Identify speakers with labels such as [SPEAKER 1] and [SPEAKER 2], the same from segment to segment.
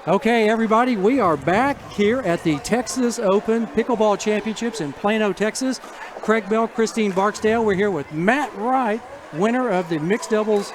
[SPEAKER 1] Okay, everybody, we are back here at the Texas Open Pickleball Championships in Plano, Texas. Craig Bell, Christine Barksdale. We're here with Matt Wright, winner of the mixed doubles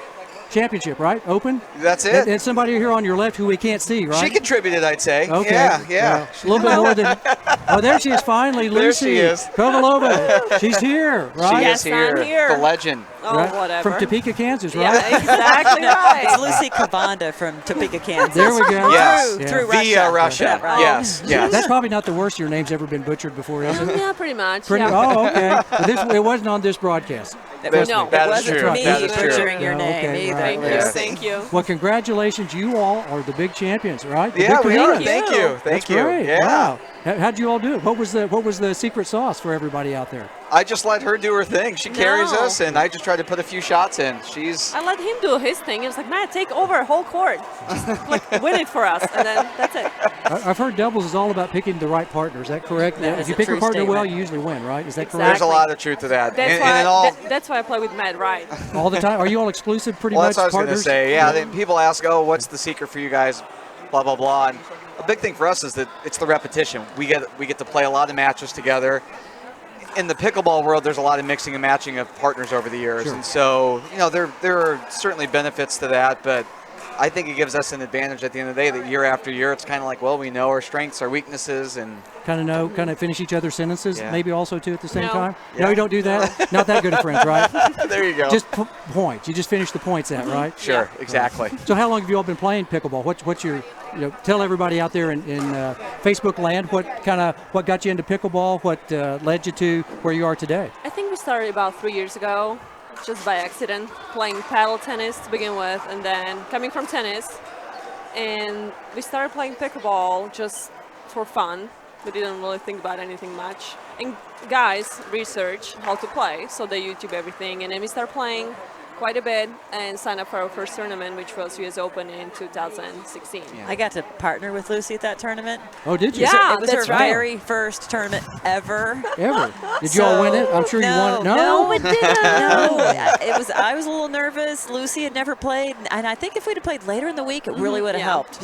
[SPEAKER 1] championship, right? Open?
[SPEAKER 2] That's it.
[SPEAKER 1] And somebody here on your left who we can't see, right?
[SPEAKER 2] She contributed, I'd say.
[SPEAKER 1] Okay.
[SPEAKER 2] Yeah.
[SPEAKER 1] A little bit more than. Oh, there she is finally,
[SPEAKER 2] There
[SPEAKER 1] Lucy
[SPEAKER 2] she is.
[SPEAKER 1] Kovalova. She's here, right?
[SPEAKER 2] She is here.
[SPEAKER 3] I'm here.
[SPEAKER 2] The legend.
[SPEAKER 3] Oh,
[SPEAKER 1] Right?
[SPEAKER 3] whatever.
[SPEAKER 1] From Topeka, Kansas, right?
[SPEAKER 3] Yeah, exactly right.
[SPEAKER 4] It's Lucy Kovalova from Topeka, Kansas.
[SPEAKER 1] There we go.
[SPEAKER 2] Yes.
[SPEAKER 4] Through
[SPEAKER 2] Via
[SPEAKER 4] Russia.
[SPEAKER 2] Russia.
[SPEAKER 4] Yeah, right.
[SPEAKER 2] Yes. Yes.
[SPEAKER 1] That's probably not the worst your name's ever been butchered before, is it?
[SPEAKER 3] Yeah, pretty much.
[SPEAKER 1] Pretty,
[SPEAKER 3] yeah.
[SPEAKER 1] Oh, okay. But it wasn't on this broadcast.
[SPEAKER 3] No,
[SPEAKER 2] That
[SPEAKER 4] it
[SPEAKER 2] is
[SPEAKER 4] wasn't
[SPEAKER 2] true.
[SPEAKER 4] me
[SPEAKER 2] That is true.
[SPEAKER 4] butchering your
[SPEAKER 1] Oh,
[SPEAKER 4] name
[SPEAKER 1] okay,
[SPEAKER 4] either.
[SPEAKER 1] right.
[SPEAKER 3] Thank you.
[SPEAKER 2] Yeah.
[SPEAKER 3] Thank you.
[SPEAKER 1] Well, congratulations. You all are the big champions, right? The
[SPEAKER 2] Yeah,
[SPEAKER 1] big
[SPEAKER 2] we are.
[SPEAKER 1] community.
[SPEAKER 2] Thank you. Thank
[SPEAKER 1] That's
[SPEAKER 2] you.
[SPEAKER 1] great.
[SPEAKER 2] Yeah.
[SPEAKER 1] Wow. How'd you all do it? What was the secret sauce for everybody out there?
[SPEAKER 2] I just let her do her thing. She carries
[SPEAKER 3] No.
[SPEAKER 2] us, and I just tried to put a few shots in. She's
[SPEAKER 3] I let him do his thing. It was like, Matt, take over whole court. Just like win it for us, and then that's it.
[SPEAKER 1] I've heard doubles is all about picking the right partner. Is that correct?
[SPEAKER 4] That
[SPEAKER 1] If
[SPEAKER 4] is
[SPEAKER 1] you
[SPEAKER 4] a
[SPEAKER 1] pick a
[SPEAKER 4] true
[SPEAKER 1] partner well,
[SPEAKER 4] statement.
[SPEAKER 1] you usually win, right? Is that
[SPEAKER 3] Exactly.
[SPEAKER 1] correct?
[SPEAKER 2] there's a lot of truth to that.
[SPEAKER 3] That's
[SPEAKER 2] and
[SPEAKER 3] why.
[SPEAKER 2] in all,
[SPEAKER 3] That's why I play with Matt Wright.
[SPEAKER 1] All the time? Are you all exclusive pretty
[SPEAKER 2] well,
[SPEAKER 1] much
[SPEAKER 2] that's what I was going to
[SPEAKER 1] partners?
[SPEAKER 2] say. Yeah, then people ask, oh, what's the secret for you guys? Blah blah blah. And a big thing for us is that it's the repetition. We get to play a lot of matches together. In the pickleball world, there's a lot of mixing and matching of partners over the years,
[SPEAKER 1] Sure.
[SPEAKER 2] and so there are certainly benefits to that. But I think it gives us an advantage at the end of the day that year after year, it's kind of like, well, we know our strengths, our weaknesses, and
[SPEAKER 1] Kind of finish each other's sentences,
[SPEAKER 2] Yeah.
[SPEAKER 1] maybe also too at the same
[SPEAKER 3] No.
[SPEAKER 1] time?
[SPEAKER 2] Yeah.
[SPEAKER 1] No, you don't do that? Not that good of friends, right?
[SPEAKER 2] there you go.
[SPEAKER 1] Just points. You just finish the points out, right?
[SPEAKER 2] Sure, exactly.
[SPEAKER 1] So how long have you all been playing pickleball? What's your, tell everybody out there in Facebook land what got you into pickleball, what led you to where you are today?
[SPEAKER 3] I think we started about 3 years ago, just by accident, playing paddle tennis to begin with, and then coming from tennis, and we started playing pickleball just for fun. We didn't really think about anything much. And guys research how to play, so they YouTube everything, and then we started playing quite a bit and signed up for our first tournament, which was US Open in 2016.
[SPEAKER 2] Yeah.
[SPEAKER 4] I got to partner with Lucy at that tournament.
[SPEAKER 1] Oh, did you?
[SPEAKER 3] Yeah.
[SPEAKER 4] It was
[SPEAKER 3] that's
[SPEAKER 4] her
[SPEAKER 3] right.
[SPEAKER 4] very first tournament ever.
[SPEAKER 1] Ever? Did you all win it? I'm sure you won it.
[SPEAKER 4] No, it didn't.
[SPEAKER 3] No.
[SPEAKER 4] I was a little nervous. Lucy had never played, and I think if we'd have played later in the week, it really would have
[SPEAKER 3] Yeah.
[SPEAKER 4] helped.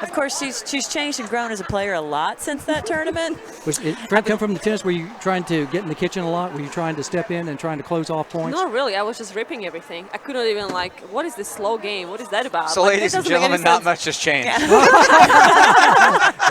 [SPEAKER 4] Of course, she's changed and grown as a player a lot since that tournament.
[SPEAKER 1] Did that come from the tennis? Were you trying to get in the kitchen a lot? Were you trying to step in and trying to close off points?
[SPEAKER 3] Not really. I was just ripping everything. I couldn't even what is this slow game? What is that about?
[SPEAKER 2] So,
[SPEAKER 3] Like, that
[SPEAKER 2] ladies and
[SPEAKER 3] doesn't make any
[SPEAKER 2] gentlemen, not
[SPEAKER 3] sense.
[SPEAKER 2] much has changed.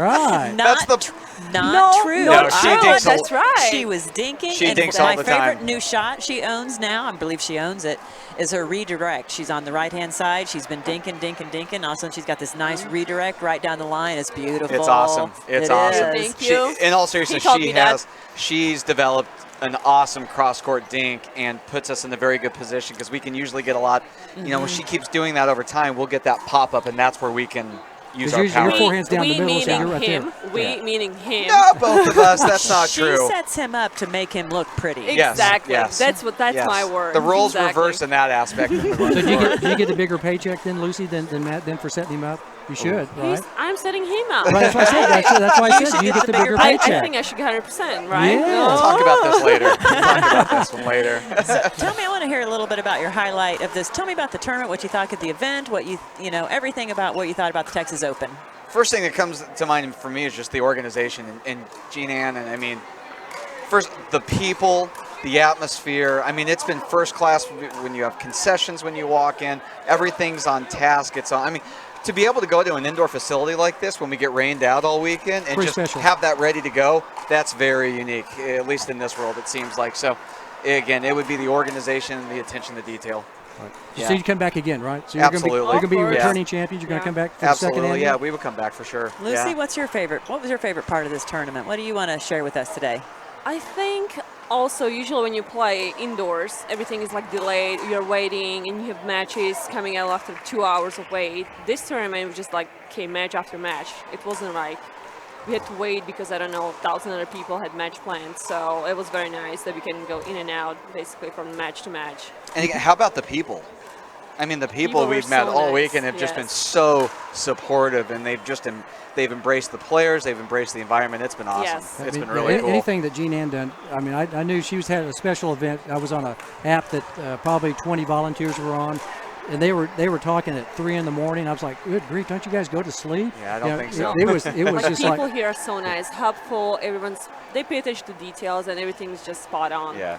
[SPEAKER 1] Right.
[SPEAKER 4] Not,
[SPEAKER 2] That's
[SPEAKER 4] not
[SPEAKER 3] No,
[SPEAKER 4] true.
[SPEAKER 3] no,
[SPEAKER 2] No, she
[SPEAKER 4] I-
[SPEAKER 2] dinks
[SPEAKER 3] that's right.
[SPEAKER 4] She was dinking.
[SPEAKER 2] She
[SPEAKER 4] and
[SPEAKER 2] dinks
[SPEAKER 4] my
[SPEAKER 2] all the
[SPEAKER 4] favorite
[SPEAKER 2] time.
[SPEAKER 4] new shot she owns now, I believe she owns it, is her redirect. She's on the right-hand side. She's been dinking. Also, she's got this nice redirect right down the line. It's beautiful.
[SPEAKER 2] It's awesome. It's
[SPEAKER 4] It
[SPEAKER 2] awesome.
[SPEAKER 4] is.
[SPEAKER 3] Thank you.
[SPEAKER 2] In all seriousness,
[SPEAKER 3] He told me that.
[SPEAKER 2] she's developed an awesome cross-court dink and puts us in a very good position because we can usually get a lot. When she keeps doing that over time, we'll get that pop-up, and that's where we can use our
[SPEAKER 1] Usually
[SPEAKER 2] power.
[SPEAKER 1] your forehand's down the middle, so
[SPEAKER 3] meaning
[SPEAKER 1] you're right
[SPEAKER 3] him.
[SPEAKER 1] there.
[SPEAKER 3] We
[SPEAKER 2] Yeah.
[SPEAKER 3] meaning him.
[SPEAKER 2] No, both of us. That's not
[SPEAKER 4] She
[SPEAKER 2] true.
[SPEAKER 4] sets him up to make him look pretty.
[SPEAKER 2] Yes,
[SPEAKER 3] Exactly.
[SPEAKER 2] yes.
[SPEAKER 3] That's
[SPEAKER 2] Yes.
[SPEAKER 3] my word.
[SPEAKER 2] The roles
[SPEAKER 3] exactly.
[SPEAKER 2] reverse in that aspect.
[SPEAKER 1] So did you get a bigger paycheck then, Lucy, than Matt, for setting him up? You should, right?
[SPEAKER 3] I'm setting him up.
[SPEAKER 1] Right, that's what I said. That's why I
[SPEAKER 4] You
[SPEAKER 1] said
[SPEAKER 4] should
[SPEAKER 1] you get the bigger
[SPEAKER 3] I
[SPEAKER 1] paycheck.
[SPEAKER 3] think I should get 100%, right?
[SPEAKER 1] Yeah.
[SPEAKER 2] We'll talk about this later. We'll talk about this one later.
[SPEAKER 4] Tell me, I want to hear a little bit about your highlight of this. Tell me about the tournament, what you thought of the event, everything about what you thought about the Texas Open.
[SPEAKER 2] First thing that comes to mind for me is just the organization and Jean Ann, and I mean, first the people, the atmosphere. I mean, it's been first class when you have concessions when you walk in. Everything's on task. I mean, to be able to go to an indoor facility like this when we get rained out all weekend and
[SPEAKER 1] Pretty
[SPEAKER 2] just
[SPEAKER 1] special.
[SPEAKER 2] have that ready to go, that's very unique, at least in this world, it seems like. So, again, it would be the organization and the attention to detail. Yeah.
[SPEAKER 1] So you come back again, right? So you're
[SPEAKER 2] Absolutely.
[SPEAKER 1] You're going to be
[SPEAKER 3] Of course.
[SPEAKER 1] returning champions. You're going to come back for the second
[SPEAKER 2] Absolutely,
[SPEAKER 1] annual?
[SPEAKER 2] yeah, we would come back for sure.
[SPEAKER 4] Lucy,
[SPEAKER 2] yeah.
[SPEAKER 4] what was your favorite part of this tournament? What do you want to share with us today?
[SPEAKER 3] I think also usually when you play indoors, everything is like delayed. You're waiting and you have matches coming out after 2 hours of wait. This tournament was just came match after match. It wasn't we had to wait because, I don't know, 1,000 other people had match plans. So it was very nice that we can go in and out basically from match to match.
[SPEAKER 2] And again, how about the people? I mean, the people
[SPEAKER 3] People
[SPEAKER 2] we've
[SPEAKER 3] were
[SPEAKER 2] met
[SPEAKER 3] so
[SPEAKER 2] all
[SPEAKER 3] nice,
[SPEAKER 2] weekend have just been
[SPEAKER 3] yes.
[SPEAKER 2] so supportive, and they've embraced the players, they've embraced the environment. It's been awesome.
[SPEAKER 3] Yes.
[SPEAKER 2] It's
[SPEAKER 1] I mean,
[SPEAKER 2] been really cool.
[SPEAKER 1] Anything that Jean Ann done, I mean, I knew she had a special event. I was on an app that probably 20 volunteers were on. and they were talking at 3 in the morning. I was like, good grief, don't you guys go to sleep?
[SPEAKER 2] Yeah, I don't think so.
[SPEAKER 1] It was
[SPEAKER 3] Like
[SPEAKER 1] just
[SPEAKER 3] people
[SPEAKER 1] like,
[SPEAKER 3] here are so nice, helpful. They pay attention to details, and everything's just spot on.
[SPEAKER 2] Yeah.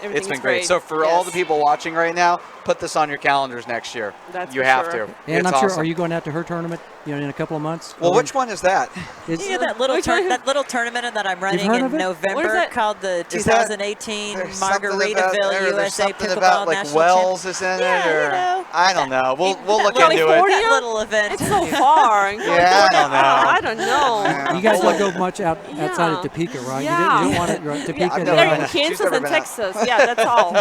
[SPEAKER 3] Everything's
[SPEAKER 2] It's been great. So for all the people watching right now, put this on your calendars next year.
[SPEAKER 3] That's
[SPEAKER 2] you
[SPEAKER 3] for
[SPEAKER 2] have
[SPEAKER 3] sure.
[SPEAKER 2] to.
[SPEAKER 1] and
[SPEAKER 2] It's
[SPEAKER 1] I'm sure,
[SPEAKER 2] awesome.
[SPEAKER 1] are you going out to her tournament, in a couple of months?
[SPEAKER 2] Well, which one is that?
[SPEAKER 1] It's,
[SPEAKER 4] You know that little
[SPEAKER 3] Which one?
[SPEAKER 4] that little tournament that I'm running
[SPEAKER 1] heard
[SPEAKER 4] in
[SPEAKER 1] of it?
[SPEAKER 3] What is
[SPEAKER 4] November
[SPEAKER 3] that?
[SPEAKER 4] called the
[SPEAKER 2] Is that-
[SPEAKER 4] 2018
[SPEAKER 2] There's something about-
[SPEAKER 4] Margaritaville
[SPEAKER 2] there's
[SPEAKER 4] USA
[SPEAKER 2] something
[SPEAKER 4] Pickleball
[SPEAKER 2] about, like,
[SPEAKER 4] National
[SPEAKER 2] Wells is in it,
[SPEAKER 4] Yeah,
[SPEAKER 2] or
[SPEAKER 4] you know.
[SPEAKER 2] I don't know. We'll look
[SPEAKER 4] that
[SPEAKER 2] into
[SPEAKER 4] little,
[SPEAKER 2] it.
[SPEAKER 4] that little event.
[SPEAKER 3] It's so far.
[SPEAKER 2] Yeah, I don't know.
[SPEAKER 3] I don't know.
[SPEAKER 1] you guys don't go much outside
[SPEAKER 3] Yeah.
[SPEAKER 1] of Topeka, right?
[SPEAKER 3] Yeah.
[SPEAKER 1] You don't want it, Topeka.
[SPEAKER 2] I've
[SPEAKER 1] no.
[SPEAKER 2] never
[SPEAKER 3] They're
[SPEAKER 2] been
[SPEAKER 3] in
[SPEAKER 2] out. She's
[SPEAKER 3] Kansas
[SPEAKER 2] never
[SPEAKER 3] and
[SPEAKER 2] been out.
[SPEAKER 3] Texas. Yeah, that's all.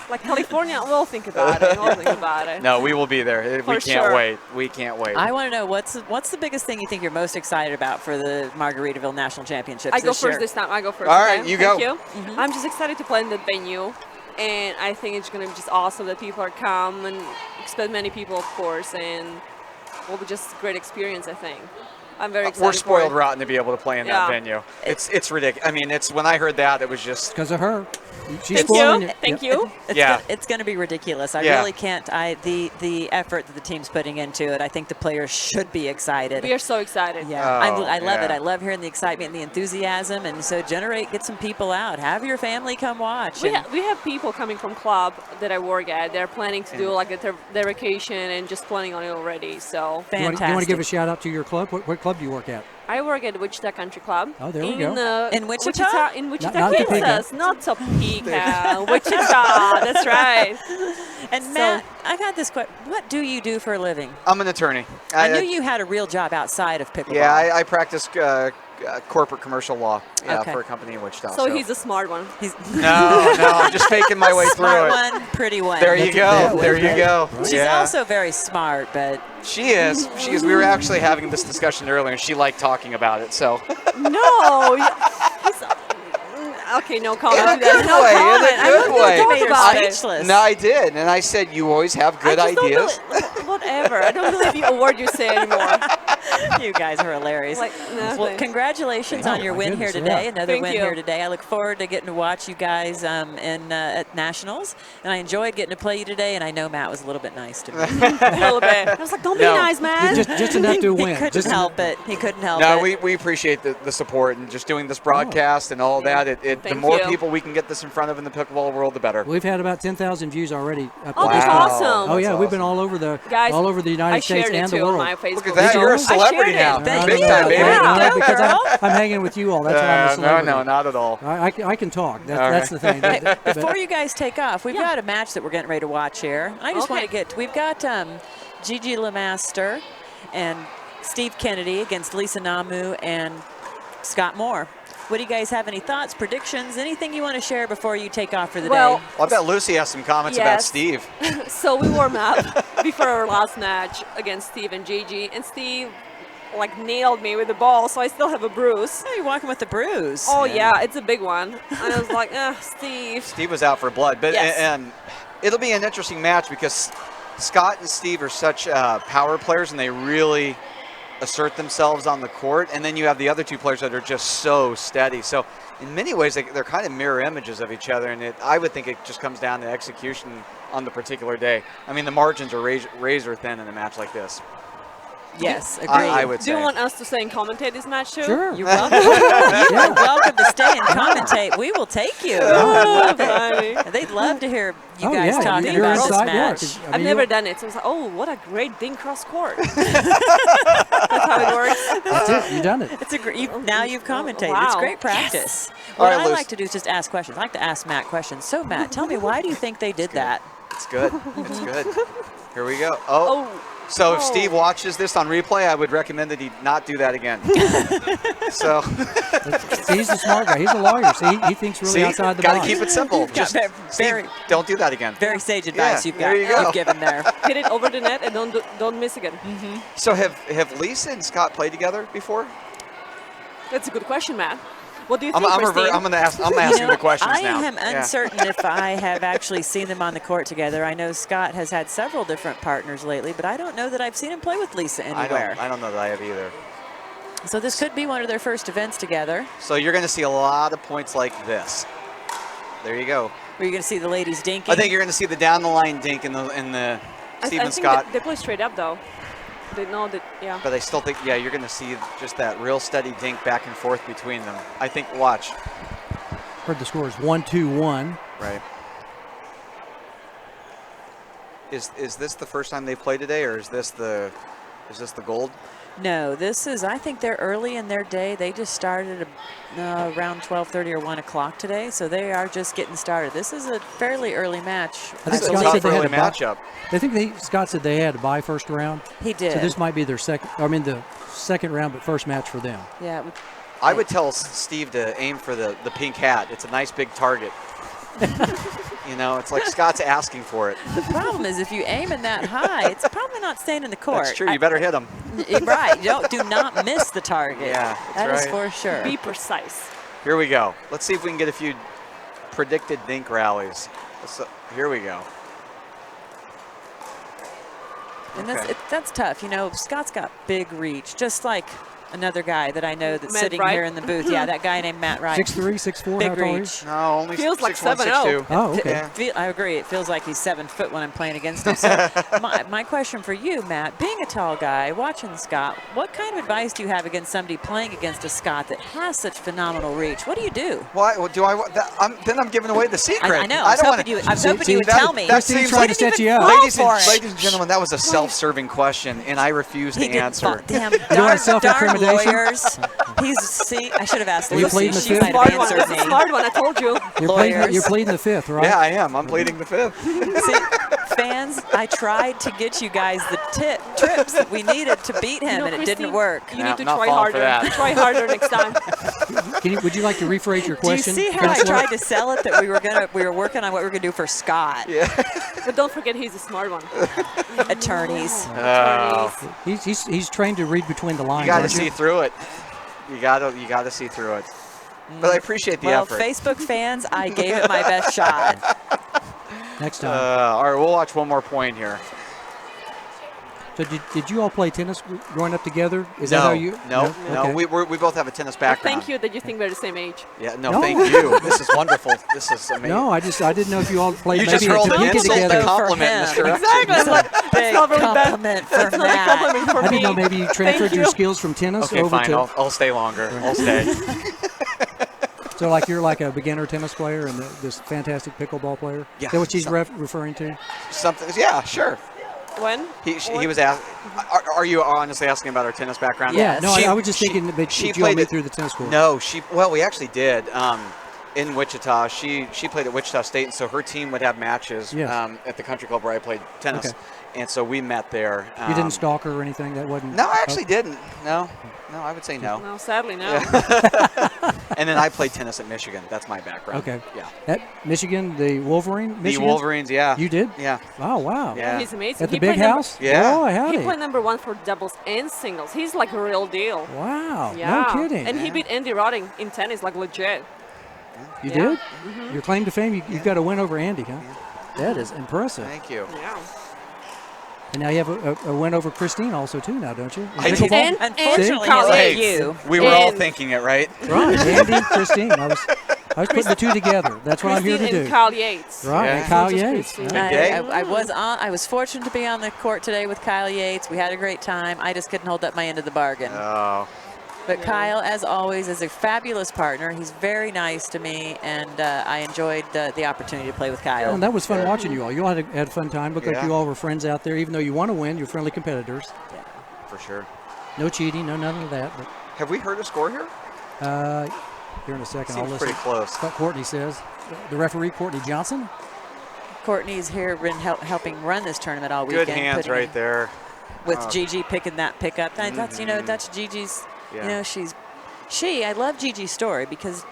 [SPEAKER 3] Like California, we'll think about it. We'll think about it.
[SPEAKER 2] No, we will be there. We
[SPEAKER 3] For
[SPEAKER 2] can't
[SPEAKER 3] sure.
[SPEAKER 2] wait. We can't wait.
[SPEAKER 4] I want to know what's the biggest thing you think you're most excited about for the Margaritaville National Championships
[SPEAKER 3] I go
[SPEAKER 4] this
[SPEAKER 3] first
[SPEAKER 4] year?
[SPEAKER 3] this time. I go first.
[SPEAKER 2] All right,
[SPEAKER 3] okay?
[SPEAKER 2] you
[SPEAKER 3] Thank
[SPEAKER 2] go.
[SPEAKER 3] you. I'm just excited to play in the venue, and I think it's going to be just awesome that people are come and expect many people, of course, and will be just a great experience. I think. I'm very excited.
[SPEAKER 2] We're spoiled
[SPEAKER 3] for it.
[SPEAKER 2] rotten to be able to play in that
[SPEAKER 3] Yeah.
[SPEAKER 2] venue. It's ridiculous. I mean, when I heard that, it was just
[SPEAKER 1] Because of her. She's
[SPEAKER 3] Thank
[SPEAKER 1] spoiling
[SPEAKER 3] you.
[SPEAKER 1] you.
[SPEAKER 3] Thank
[SPEAKER 1] Yep.
[SPEAKER 3] you.
[SPEAKER 4] It's going to be ridiculous. I
[SPEAKER 2] Yeah.
[SPEAKER 4] really can't. The effort that the team's putting into it, I think the players should be excited.
[SPEAKER 3] We are so excited.
[SPEAKER 4] Yeah,
[SPEAKER 2] Oh,
[SPEAKER 4] I love it.
[SPEAKER 2] yeah.
[SPEAKER 4] I love hearing the excitement and the enthusiasm, and so get some people out. Have your family come watch.
[SPEAKER 3] We,
[SPEAKER 4] and-
[SPEAKER 3] we have people coming from club that I work at. They're planning to do like their vacation and just planning on it already. So
[SPEAKER 4] Fantastic.
[SPEAKER 1] You want to give a shout out to your club? What club do you work at?
[SPEAKER 3] I work at Wichita Country Club.
[SPEAKER 1] Oh, there we
[SPEAKER 3] in,
[SPEAKER 1] go.
[SPEAKER 4] In Wichita?
[SPEAKER 3] In Wichita,
[SPEAKER 1] Not Topeka.
[SPEAKER 3] Kansas. Not Topeka. Wichita. That's right.
[SPEAKER 4] And
[SPEAKER 3] So-
[SPEAKER 4] Matt, I got this question. What do you do for a living?
[SPEAKER 2] I'm an attorney.
[SPEAKER 4] I knew you had a real job outside of pickleball.
[SPEAKER 2] Yeah, I practice corporate commercial law. Yeah,
[SPEAKER 4] Okay.
[SPEAKER 2] for a company in Wichita.
[SPEAKER 3] So he's a smart one.
[SPEAKER 4] He's
[SPEAKER 2] no, I'm just faking my way through
[SPEAKER 4] smart
[SPEAKER 2] it.
[SPEAKER 4] one, pretty one.
[SPEAKER 2] There you go. There you go.
[SPEAKER 4] She's
[SPEAKER 2] Yeah.
[SPEAKER 4] also very smart, but
[SPEAKER 2] She is. She is. We were actually having this discussion earlier, and she liked talking about it. So
[SPEAKER 3] No. Okay, no comment.
[SPEAKER 2] In a
[SPEAKER 3] to that.
[SPEAKER 2] good
[SPEAKER 3] No
[SPEAKER 2] way, in a
[SPEAKER 3] comment. I'm
[SPEAKER 2] good
[SPEAKER 3] not
[SPEAKER 2] way.
[SPEAKER 3] gonna
[SPEAKER 4] made
[SPEAKER 3] talk
[SPEAKER 4] her
[SPEAKER 3] about it.
[SPEAKER 4] speechless.
[SPEAKER 2] no, I did, and I said you always have good
[SPEAKER 3] I just don't
[SPEAKER 2] ideas.
[SPEAKER 3] believe- whatever. I don't believe a word you say anymore.
[SPEAKER 4] you guys are hilarious.
[SPEAKER 3] Like, nothing.
[SPEAKER 4] Well, congratulations
[SPEAKER 1] Oh,
[SPEAKER 4] on your
[SPEAKER 1] my
[SPEAKER 4] win here
[SPEAKER 1] goodness,
[SPEAKER 4] today.
[SPEAKER 1] yeah.
[SPEAKER 4] Another
[SPEAKER 3] Thank
[SPEAKER 4] win
[SPEAKER 3] you.
[SPEAKER 4] here today. I look forward to getting to watch you guys at Nationals, and I enjoyed getting to play you today. And I know Matt was a little bit nice to me.
[SPEAKER 3] A little bit. I was like, don't
[SPEAKER 2] No.
[SPEAKER 3] be nice, man.
[SPEAKER 1] Just enough to
[SPEAKER 4] he
[SPEAKER 1] win.
[SPEAKER 4] couldn't
[SPEAKER 1] Just
[SPEAKER 4] help it. He couldn't help
[SPEAKER 2] No,
[SPEAKER 4] it.
[SPEAKER 2] we appreciate the support and just doing this broadcast and all that. The
[SPEAKER 3] Thank
[SPEAKER 2] more
[SPEAKER 3] you.
[SPEAKER 2] people we can get this in front of in the pickleball world, the better.
[SPEAKER 1] We've had about 10,000 views already. Up
[SPEAKER 3] Oh,
[SPEAKER 1] to
[SPEAKER 3] that's
[SPEAKER 1] this point.
[SPEAKER 3] awesome.
[SPEAKER 1] Oh yeah,
[SPEAKER 2] That's
[SPEAKER 1] we've been
[SPEAKER 2] awesome.
[SPEAKER 1] all over the
[SPEAKER 3] Guys,
[SPEAKER 1] United
[SPEAKER 3] I
[SPEAKER 1] States
[SPEAKER 3] shared it
[SPEAKER 1] and the
[SPEAKER 3] too on
[SPEAKER 1] world.
[SPEAKER 3] my Facebook.
[SPEAKER 2] Look at that.
[SPEAKER 1] You
[SPEAKER 2] You're a
[SPEAKER 1] know?
[SPEAKER 2] celebrity
[SPEAKER 3] I shared
[SPEAKER 2] now.
[SPEAKER 3] it.
[SPEAKER 4] Thank
[SPEAKER 2] Big
[SPEAKER 4] you.
[SPEAKER 2] time, baby.
[SPEAKER 3] Yeah.
[SPEAKER 1] because
[SPEAKER 4] girl.
[SPEAKER 1] I'm hanging with you all. That's why I'm a
[SPEAKER 2] No,
[SPEAKER 1] celebrity.
[SPEAKER 2] no, not at all.
[SPEAKER 1] I can talk.
[SPEAKER 2] All
[SPEAKER 1] That's
[SPEAKER 2] right.
[SPEAKER 1] the thing. But
[SPEAKER 4] Before you guys take off, we've got a match that we're getting ready to watch here. I just want to
[SPEAKER 3] Okay.
[SPEAKER 4] we've got Gigi Lemaster and Steve Kennedy against Lisa Namu and Scott Moore. What do you guys have? Any thoughts, predictions, anything you want to share before you take off for the
[SPEAKER 3] Well,
[SPEAKER 4] day?
[SPEAKER 2] Well, I bet Lucy has some comments about
[SPEAKER 3] Yes.
[SPEAKER 2] Steve.
[SPEAKER 3] So we warm up before our last match against Steve and Gigi, and Steve like nailed me with the ball, so I still have a bruise.
[SPEAKER 4] Oh, you're walking with the bruise.
[SPEAKER 3] Oh yeah, it's a big one. And I was like, Steve.
[SPEAKER 2] Steve was out for blood, but
[SPEAKER 3] Yes.
[SPEAKER 2] and it'll be an interesting match because Scott and Steve are such power players, and they really assert themselves on the court. And then you have the other two players that are just so steady. So in many ways, they're kind of mirror images of each other, and I would think it just comes down to execution on the particular day. I mean, the margins are razor thin in a match like this.
[SPEAKER 4] Yes, agreed.
[SPEAKER 2] I would
[SPEAKER 3] Do
[SPEAKER 2] say.
[SPEAKER 3] you want us to stay and commentate this match too?
[SPEAKER 1] Sure.
[SPEAKER 4] You're welcome. You're welcome to stay and commentate. We will take you.
[SPEAKER 3] Oh, funny.
[SPEAKER 4] They'd love to hear you
[SPEAKER 1] Oh,
[SPEAKER 4] guys
[SPEAKER 1] yeah,
[SPEAKER 4] talking
[SPEAKER 1] you're
[SPEAKER 4] about this
[SPEAKER 1] inside, yeah,
[SPEAKER 4] match.
[SPEAKER 1] 'cause, I
[SPEAKER 3] I've
[SPEAKER 1] mean,
[SPEAKER 3] never
[SPEAKER 1] you-
[SPEAKER 3] done it, so I was like, oh, what a great ding cross court. That's how it works.
[SPEAKER 1] That's it. You done it.
[SPEAKER 4] It's now you've commentated.
[SPEAKER 3] Wow.
[SPEAKER 4] It's great practice.
[SPEAKER 2] All
[SPEAKER 4] What
[SPEAKER 2] right,
[SPEAKER 4] I
[SPEAKER 2] Luce.
[SPEAKER 4] like to do is just ask questions. I like to ask Matt questions. So Matt, tell me, why do you think they did that?
[SPEAKER 2] It's good. It's good. Here we go. Oh.
[SPEAKER 3] Oh.
[SPEAKER 2] So if
[SPEAKER 3] Oh.
[SPEAKER 2] Steve watches this on replay, I would recommend that he not do that again. So,
[SPEAKER 1] See, he's a smart guy. He's a lawyer. See, he thinks really
[SPEAKER 2] see,
[SPEAKER 1] outside the
[SPEAKER 2] got to
[SPEAKER 1] box.
[SPEAKER 2] keep it simple. Just,
[SPEAKER 4] very-
[SPEAKER 2] Steve, don't do that again.
[SPEAKER 4] Very sage advice
[SPEAKER 2] Yeah,
[SPEAKER 4] you've
[SPEAKER 2] there you go.
[SPEAKER 4] you've given there.
[SPEAKER 3] Hit it over the net and don't miss again.
[SPEAKER 2] So have Lisa and Scott played together before?
[SPEAKER 3] That's a good question, Matt. What do you
[SPEAKER 2] I'm
[SPEAKER 3] think, Christine?
[SPEAKER 2] I'm asking the questions
[SPEAKER 4] I
[SPEAKER 2] now.
[SPEAKER 4] am
[SPEAKER 2] Yeah.
[SPEAKER 4] uncertain if I have actually seen them on the court together. I know Scott has had several different partners lately, but I don't know that I've seen him play with Lisa anywhere.
[SPEAKER 2] I don't know that I have either.
[SPEAKER 4] So this could be one of their first events together.
[SPEAKER 2] So you're going to see a lot of points like this. There you go.
[SPEAKER 4] Are you going to see the ladies dinking?
[SPEAKER 2] I think you're going to see the down the line dink in the Steve and
[SPEAKER 3] think
[SPEAKER 2] Scott.
[SPEAKER 3] they play straight up though. They know that, yeah.
[SPEAKER 2] But I still think, yeah, you're going to see just that real steady dink back and forth between them. I think, watch.
[SPEAKER 1] Heard the score is 1-2-1.
[SPEAKER 2] Right. Is this the first time they play today, or is this the gold?
[SPEAKER 4] No, this is, I think they're early in their day. They just started around 12:30 or 1 o'clock today, so they are just getting started. This is a fairly early match.
[SPEAKER 1] I think
[SPEAKER 2] It's a
[SPEAKER 1] Scott
[SPEAKER 2] tough
[SPEAKER 1] said they had
[SPEAKER 2] early
[SPEAKER 1] a bye.
[SPEAKER 2] matchup.
[SPEAKER 1] I think Scott said they had to buy first round.
[SPEAKER 4] He did.
[SPEAKER 1] So this might be their the second round, but first match for them.
[SPEAKER 4] Yeah.
[SPEAKER 2] I would tell Steve to aim for the pink hat. It's a nice big target. You know, it's like Scott's asking for it.
[SPEAKER 4] The problem is if you aim in that high, it's probably not staying in the court.
[SPEAKER 2] That's true. You better hit him.
[SPEAKER 4] Right. Do not miss the target.
[SPEAKER 2] Yeah,
[SPEAKER 4] that is
[SPEAKER 2] right.
[SPEAKER 4] for sure.
[SPEAKER 3] Be precise.
[SPEAKER 2] Here we go. Let's see if we can get a few predicted dink rallies. Here we go.
[SPEAKER 4] And
[SPEAKER 2] Okay.
[SPEAKER 4] that's tough. You know, Scott's got big reach, just like another guy that I know that's
[SPEAKER 3] Matt
[SPEAKER 4] sitting
[SPEAKER 3] Wright?
[SPEAKER 4] here in the booth. Yeah, that guy named Matt Wright.
[SPEAKER 1] 6'3", 6'4",
[SPEAKER 4] Big
[SPEAKER 1] how tall is
[SPEAKER 4] reach.
[SPEAKER 2] No, only
[SPEAKER 3] Feels like
[SPEAKER 2] 6'1",
[SPEAKER 3] 7'0".
[SPEAKER 2] 6'2".
[SPEAKER 1] Oh, okay.
[SPEAKER 2] Yeah.
[SPEAKER 4] I agree. It feels like he's 7 foot when I'm playing against him. So my question for you, Matt, being a tall guy, watching Scott, what kind of advice do you have against somebody playing against a Scott that has such phenomenal reach? What do you do?
[SPEAKER 2] Why do I? Then I'm giving away the secret.
[SPEAKER 4] I know. I was hoping you would tell me.
[SPEAKER 2] That
[SPEAKER 1] Christine
[SPEAKER 2] seems
[SPEAKER 1] tried
[SPEAKER 2] like
[SPEAKER 1] to set you up.
[SPEAKER 2] Ladies
[SPEAKER 4] for it.
[SPEAKER 2] and gentlemen, that was a self-serving question, and I refuse to
[SPEAKER 4] He did.
[SPEAKER 2] answer.
[SPEAKER 4] Damn,
[SPEAKER 1] want
[SPEAKER 4] darn
[SPEAKER 1] self-incrimination?
[SPEAKER 4] lawyers. See, I should have asked
[SPEAKER 1] Are you
[SPEAKER 4] Lucy.
[SPEAKER 1] pleading the
[SPEAKER 4] She
[SPEAKER 1] fifth?
[SPEAKER 4] might have
[SPEAKER 3] Smart one.
[SPEAKER 4] answered
[SPEAKER 3] That's a
[SPEAKER 4] me.
[SPEAKER 3] smart one. I told you.
[SPEAKER 1] You're pleading the fifth, right?
[SPEAKER 2] Yeah, I am. I'm pleading the fifth.
[SPEAKER 4] See, fans, I tried to get you guys the trips that we needed to beat him,
[SPEAKER 3] You know,
[SPEAKER 4] and it didn't
[SPEAKER 3] Christine,
[SPEAKER 4] work.
[SPEAKER 3] You
[SPEAKER 2] Nah,
[SPEAKER 3] need to
[SPEAKER 2] not
[SPEAKER 3] try
[SPEAKER 2] falling for
[SPEAKER 3] harder.
[SPEAKER 2] that.
[SPEAKER 3] Try harder next time.
[SPEAKER 1] Would you like to rephrase your
[SPEAKER 4] Do you
[SPEAKER 1] question?
[SPEAKER 4] see how I
[SPEAKER 1] Counselor?
[SPEAKER 4] tried to sell it that we were working on what we were gonna do for Scott?
[SPEAKER 2] Yeah.
[SPEAKER 3] But don't forget he's a smart one.
[SPEAKER 4] Attorneys.
[SPEAKER 1] He's trained to read between the lines.
[SPEAKER 2] You got to
[SPEAKER 1] aren't
[SPEAKER 2] see through it. You got to see through it. But I appreciate the
[SPEAKER 4] Well,
[SPEAKER 2] effort.
[SPEAKER 4] Facebook fans, I gave it my best shot.
[SPEAKER 1] Next time.
[SPEAKER 2] All right, we'll watch one more point here.
[SPEAKER 1] So did you all play tennis growing up together? Is that how you?
[SPEAKER 2] No.
[SPEAKER 1] Okay.
[SPEAKER 2] We both have a tennis background.
[SPEAKER 3] Thank you that you think we're the same age.
[SPEAKER 2] Yeah, no,
[SPEAKER 1] No.
[SPEAKER 2] thank you. This is wonderful. This is amazing.
[SPEAKER 1] No, I didn't know if you all played
[SPEAKER 2] You
[SPEAKER 1] maybe
[SPEAKER 2] just
[SPEAKER 1] at
[SPEAKER 2] hurled an
[SPEAKER 1] Topeka
[SPEAKER 2] insult
[SPEAKER 1] together.
[SPEAKER 2] to compliment,
[SPEAKER 4] For
[SPEAKER 2] Mr.
[SPEAKER 4] him.
[SPEAKER 3] Exactly.
[SPEAKER 2] X.
[SPEAKER 4] Big
[SPEAKER 3] not really bad.
[SPEAKER 4] compliment for
[SPEAKER 3] That's not a
[SPEAKER 4] Matt.
[SPEAKER 3] compliment for
[SPEAKER 1] I
[SPEAKER 3] me.
[SPEAKER 1] didn't know maybe you transferred your
[SPEAKER 3] you.
[SPEAKER 1] skills from tennis
[SPEAKER 2] Okay,
[SPEAKER 1] over
[SPEAKER 2] fine.
[SPEAKER 1] to.
[SPEAKER 2] I'll stay longer. I'll stay.
[SPEAKER 1] So like you're like a beginner tennis player and this fantastic pickleball player.
[SPEAKER 2] Yeah,
[SPEAKER 1] Is that what she's
[SPEAKER 2] so-
[SPEAKER 1] referring to?
[SPEAKER 2] Something. Yeah, sure.
[SPEAKER 3] When?
[SPEAKER 2] He was asked. Are you honestly asking about our tennis background?
[SPEAKER 1] Yeah. No,
[SPEAKER 2] She-
[SPEAKER 1] I was just thinking that
[SPEAKER 2] she
[SPEAKER 1] you all
[SPEAKER 2] played
[SPEAKER 1] meet
[SPEAKER 2] it-
[SPEAKER 1] through the tennis court.
[SPEAKER 2] No, we actually did. In Wichita, she played at Wichita State, and so her team would have matches
[SPEAKER 1] Yes.
[SPEAKER 2] at the country club where I played tennis,
[SPEAKER 1] Okay.
[SPEAKER 2] and so we met there.
[SPEAKER 1] You didn't stalk her or anything? That wasn't.
[SPEAKER 2] No, I actually didn't. No, I would say no.
[SPEAKER 3] No, sadly, no.
[SPEAKER 2] And then I played tennis at Michigan. That's my background.
[SPEAKER 1] Okay.
[SPEAKER 2] Yeah.
[SPEAKER 1] At Michigan, the Wolverine.
[SPEAKER 2] The
[SPEAKER 1] Michigan?
[SPEAKER 2] Wolverines. Yeah.
[SPEAKER 1] You did?
[SPEAKER 2] Yeah.
[SPEAKER 1] Oh wow.
[SPEAKER 2] Yeah.
[SPEAKER 3] He's amazing.
[SPEAKER 1] At the
[SPEAKER 3] He
[SPEAKER 1] big
[SPEAKER 3] played number-
[SPEAKER 1] house?
[SPEAKER 2] Yeah.
[SPEAKER 1] Oh,
[SPEAKER 3] He
[SPEAKER 1] howdy.
[SPEAKER 3] played #1 for doubles and singles. He's like a real deal.
[SPEAKER 1] Wow.
[SPEAKER 3] Yeah.
[SPEAKER 1] No kidding.
[SPEAKER 3] And he beat Andy Roddick in tennis, like legit.
[SPEAKER 1] You
[SPEAKER 3] Yeah.
[SPEAKER 1] did? Your claim to fame, you've got a win over Andy, huh? That is impressive.
[SPEAKER 2] Thank you.
[SPEAKER 3] Yeah.
[SPEAKER 1] And now you have a win over Christine also too now, don't you? In
[SPEAKER 2] I did.
[SPEAKER 1] pickleball?
[SPEAKER 4] Unfortunately,
[SPEAKER 3] Carl
[SPEAKER 4] it's
[SPEAKER 2] Hey,
[SPEAKER 4] you.
[SPEAKER 2] we were all
[SPEAKER 3] And-
[SPEAKER 2] thinking it, right?
[SPEAKER 1] Right, Andy, Christine. I was putting the two together. That's what I'm here
[SPEAKER 3] Christine
[SPEAKER 1] to
[SPEAKER 3] and
[SPEAKER 1] do.
[SPEAKER 3] Kyle Yates.
[SPEAKER 1] Right,
[SPEAKER 2] Yeah.
[SPEAKER 1] and Kyle
[SPEAKER 3] Not just
[SPEAKER 1] Yates.
[SPEAKER 3] Christine.
[SPEAKER 1] Yeah.
[SPEAKER 2] day.
[SPEAKER 4] I was fortunate to be on the court today with Kyle Yates. We had a great time. I just couldn't hold up my end of the bargain.
[SPEAKER 2] Oh.
[SPEAKER 4] But Kyle, as always, is a fabulous partner. He's very nice to me, and I enjoyed the opportunity to play with Kyle.
[SPEAKER 1] And that was fun watching you all. You all had a fun time. Looked like
[SPEAKER 2] Yeah.
[SPEAKER 1] you all were friends out there. Even though you want to win, you're friendly competitors.
[SPEAKER 2] For sure.
[SPEAKER 1] No cheating, no none of that.
[SPEAKER 2] Have we heard a score here?
[SPEAKER 1] But here in a second, I'll
[SPEAKER 2] Seems
[SPEAKER 1] listen.
[SPEAKER 2] pretty close.
[SPEAKER 1] What Courtney says. The referee, Courtney Johnson.
[SPEAKER 4] Courtney's here, been helping run this tournament all weekend.
[SPEAKER 2] Good hands
[SPEAKER 4] putting
[SPEAKER 2] right
[SPEAKER 4] in-
[SPEAKER 2] there.
[SPEAKER 4] With
[SPEAKER 2] Oh.
[SPEAKER 4] Gigi picking that pick up. That's that's Gigi's.
[SPEAKER 2] Yeah.
[SPEAKER 4] You know, I love Gigi's story because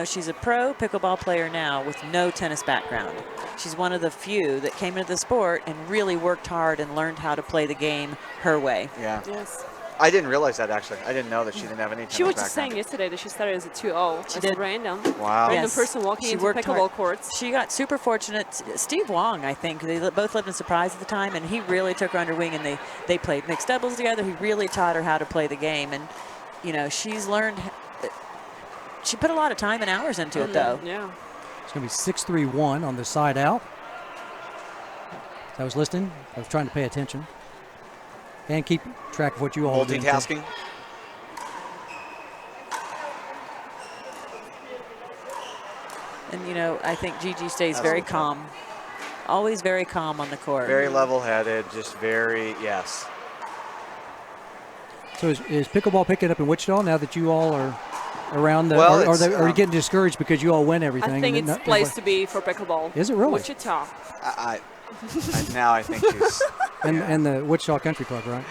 [SPEAKER 4] she's a pro pickleball player now with no tennis background. She's one of the few that came into the sport and really worked hard and learned how to play the game her way.
[SPEAKER 2] Yeah.
[SPEAKER 3] Yes.
[SPEAKER 2] I didn't realize that, actually. I didn't know that she didn't have any tennis
[SPEAKER 3] She was just saying
[SPEAKER 2] background.
[SPEAKER 3] yesterday that she started as a 2-0.
[SPEAKER 4] She
[SPEAKER 3] as
[SPEAKER 4] did.
[SPEAKER 3] a random
[SPEAKER 2] Wow.
[SPEAKER 3] random
[SPEAKER 4] Yes.
[SPEAKER 3] person walking
[SPEAKER 4] She
[SPEAKER 3] into
[SPEAKER 4] worked
[SPEAKER 3] pickleball
[SPEAKER 4] hard.
[SPEAKER 3] courts.
[SPEAKER 4] She got super fortunate. Steve Wong, I think, they both lived in Surprise at the time, and he really took her under wing, and they played mixed doubles together. He really taught her how to play the game, and she's learned. She put a lot of time and hours into it, though.
[SPEAKER 3] Yeah.
[SPEAKER 1] It's going to be 6-3-1 on the side out. I was listening. I was trying to pay attention and keep track of what you all are doing.
[SPEAKER 2] Multitasking.
[SPEAKER 4] And, you know, I think Gigi stays very calm. Always very calm on the court.
[SPEAKER 2] Very level-headed, just very, yes.
[SPEAKER 1] So is pickleball picking up in Wichita now that you all are around the,
[SPEAKER 2] Well,
[SPEAKER 1] are you getting discouraged because you all win everything?
[SPEAKER 3] I think it's a place to be for pickleball.
[SPEAKER 1] Is it really?
[SPEAKER 3] Wichita.
[SPEAKER 2] Now I think she's.
[SPEAKER 1] And the Wichita Country Club, right?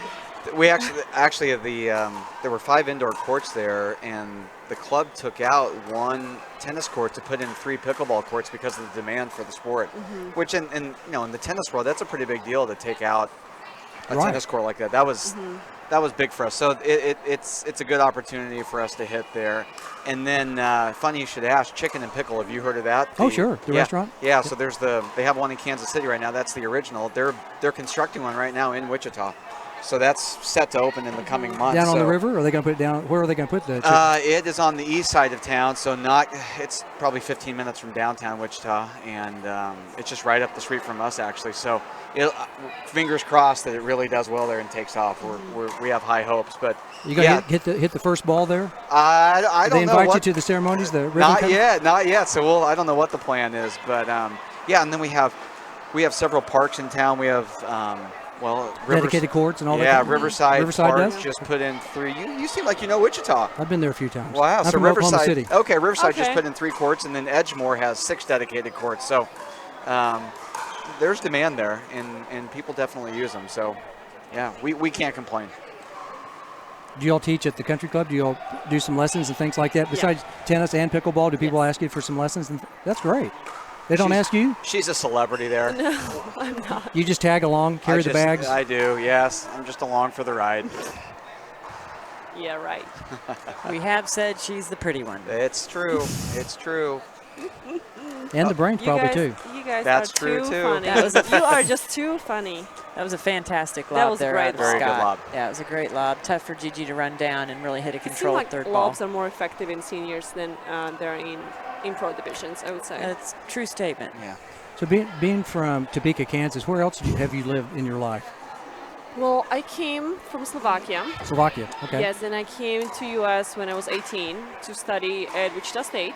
[SPEAKER 2] We actually there were 5 indoor courts there, and the club took out 1 tennis court to put in 3 pickleball courts because of the demand for the sport. Which in the tennis world, that's a pretty big deal to take out a tennis court like that. That was big for us. So it's a good opportunity for us to hit there. And then funny you should ask, Chicken and Pickle. Have you heard of that?
[SPEAKER 1] Oh sure, the restaurant.
[SPEAKER 2] Yeah. So they have one in Kansas City right now. That's the original. They're constructing one right now in Wichita. So that's set to open in the coming months.
[SPEAKER 1] Down on the river? Or are they going to put it down? Where are they going to put the chicken?
[SPEAKER 2] It is on the east side of town, so it's probably 15 minutes from downtown Wichita, and it's just right up the street from us, actually. So fingers crossed that it really does well there and takes off. We have high hopes, but
[SPEAKER 1] you going to hit the first ball there?
[SPEAKER 2] I don't know.
[SPEAKER 1] They invite you to the ceremonies?
[SPEAKER 2] Not yet. So I don't know what the plan is, but yeah. And then we have several parks in town. We have.
[SPEAKER 1] Dedicated courts and all that.
[SPEAKER 2] Yeah, Riverside Park
[SPEAKER 1] does?
[SPEAKER 2] just put in 3. You seem like you know Wichita.
[SPEAKER 1] I've been there a few times.
[SPEAKER 2] Wow,
[SPEAKER 1] I'm
[SPEAKER 2] so
[SPEAKER 1] from Oklahoma City.
[SPEAKER 2] Okay, Riverside just put in 3 courts, and then Edgemore has 6 dedicated courts. So there's demand there, and people definitely use them. So yeah, we can't complain.
[SPEAKER 1] Do you all teach at the country club? Do you all do some lessons and things like that? Besides tennis and pickleball, do people ask you for some lessons? That's great. They don't ask you?
[SPEAKER 2] She's a celebrity there.
[SPEAKER 3] No, I'm not.
[SPEAKER 1] You just tag along, carry the bags?
[SPEAKER 2] I do, yes. I'm just along for the ride.
[SPEAKER 3] Yeah, right.
[SPEAKER 4] We have said she's the pretty one.
[SPEAKER 2] It's true. It's true.
[SPEAKER 1] And the brains probably, too.
[SPEAKER 3] You guys
[SPEAKER 2] That's
[SPEAKER 3] are
[SPEAKER 2] true,
[SPEAKER 3] too
[SPEAKER 2] too.
[SPEAKER 3] funny. You are just too funny.
[SPEAKER 4] That was a fantastic lob
[SPEAKER 3] That was
[SPEAKER 4] there.
[SPEAKER 3] great
[SPEAKER 4] out of
[SPEAKER 2] Very good
[SPEAKER 4] Scott.
[SPEAKER 2] lob.
[SPEAKER 4] Yeah, it was a great lob. Tough for Gigi to run down and really hit a
[SPEAKER 3] It seems
[SPEAKER 4] controlled
[SPEAKER 3] like
[SPEAKER 4] third ball.
[SPEAKER 3] lobs are more effective in seniors than they're in pro divisions, I would say.
[SPEAKER 4] That's a true statement.
[SPEAKER 2] Yeah.
[SPEAKER 1] So being from Topeka, Kansas, where else have you lived in your life?
[SPEAKER 3] Well, I came from Slovakia.
[SPEAKER 1] Slovakia, okay.
[SPEAKER 3] Yes, and I came to U.S. when I was 18 to study at Wichita State,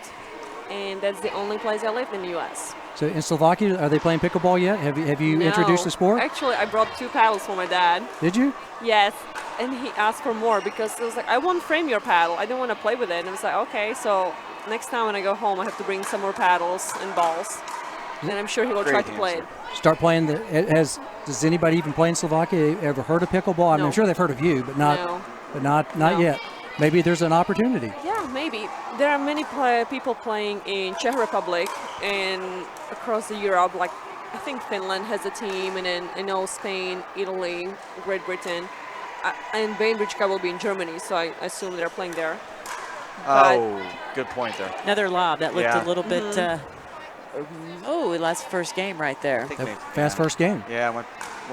[SPEAKER 3] and that's the only place I lived in the U.S.
[SPEAKER 1] So in Slovakia, are they playing pickleball yet? Have you introduced the sport?
[SPEAKER 3] Actually, I brought 2 paddles for my dad.
[SPEAKER 1] Did you?
[SPEAKER 3] Yes, and he asked for more because it was like, I won't frame your paddle. I didn't want to play with it. And I was like, okay, so next time when I go home, I have to bring some more paddles and balls. And I'm sure he will try to play it.
[SPEAKER 1] Start playing does anybody even play in Slovakia ever heard of pickleball? I mean, I'm sure they've heard of you, but not yet. Maybe there's an opportunity.
[SPEAKER 3] Yeah, maybe. There are many people playing in Czech Republic and across Europe. Like I think Finland has a team, and then I know Spain, Italy, Great Britain, and Bainbridge will be in Germany. So I assume they're playing there.
[SPEAKER 2] Oh, good point there.
[SPEAKER 4] Another lob that looked a little bit. We lost the first game right there.
[SPEAKER 1] Fast first game.
[SPEAKER 2] Yeah, went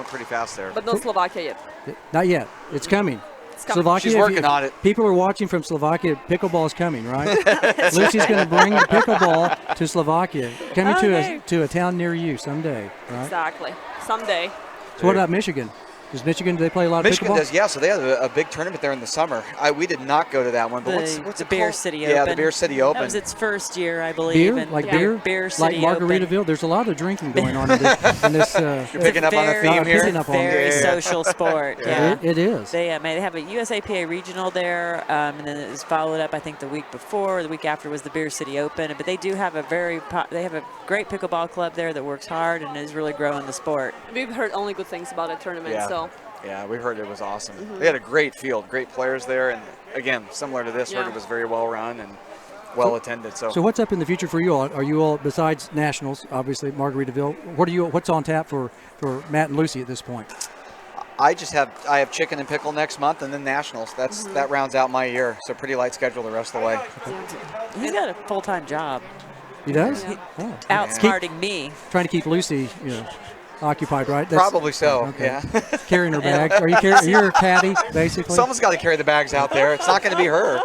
[SPEAKER 2] pretty fast there.
[SPEAKER 3] But no Slovakia yet.
[SPEAKER 1] Not yet. It's coming.
[SPEAKER 3] It's coming.
[SPEAKER 1] Slovakia,
[SPEAKER 2] She's working on it.
[SPEAKER 1] People are watching from Slovakia. Pickleball is coming, right? Lucy's going to bring the pickleball to Slovakia, coming to a town near you someday, right?
[SPEAKER 3] Exactly. Someday.
[SPEAKER 1] So what about Michigan? Do they play a lot of
[SPEAKER 2] Michigan
[SPEAKER 1] pickleball?
[SPEAKER 2] does, yeah. So they have a big tournament there in the summer. We did not go to that one, but what's
[SPEAKER 4] the
[SPEAKER 2] it
[SPEAKER 4] Beer
[SPEAKER 2] called?
[SPEAKER 4] City Open.
[SPEAKER 2] Yeah, the Beer City Open.
[SPEAKER 4] That was its first year, I believe.
[SPEAKER 1] Beer?
[SPEAKER 4] And
[SPEAKER 1] Like
[SPEAKER 4] Beer
[SPEAKER 1] like
[SPEAKER 4] City
[SPEAKER 1] Margaritaville?
[SPEAKER 4] Open.
[SPEAKER 1] There's a lot of drinking going on in this.
[SPEAKER 2] You're picking up on the theme here?
[SPEAKER 1] Picking up on it.
[SPEAKER 4] Very social sport. Yeah.
[SPEAKER 1] It is.
[SPEAKER 4] They have a USAPA regional there, and then it was followed up, I think, the week before. The week after was the Beer City Open. But they do have a great pickleball club there that works hard and is really growing the sport.
[SPEAKER 3] We've heard only good things about that tournament.
[SPEAKER 2] Yeah.
[SPEAKER 3] So.
[SPEAKER 2] Yeah, we heard it was awesome. They had a great field, great players there, and again, similar to this, heard it was very well run and well attended. So
[SPEAKER 1] what's up in the future for you all? Are you all, besides nationals, obviously Margaritaville? What's on tap for Matt and Lucy at this point?
[SPEAKER 2] I have chicken and pickle next month, and then nationals. That rounds out my year. So pretty light schedule the rest of the way.
[SPEAKER 4] He's got a full-time job.
[SPEAKER 1] He does?
[SPEAKER 3] Yeah.
[SPEAKER 1] Oh.
[SPEAKER 4] Outsmarting me.
[SPEAKER 1] Trying to keep Lucy, occupied, right?
[SPEAKER 2] Probably so.
[SPEAKER 1] Okay.
[SPEAKER 2] Yeah.
[SPEAKER 1] Carrying her bags. Are you carrying? You're a caddy, basically.
[SPEAKER 2] Someone's got to carry the bags out there. It's not going to be her.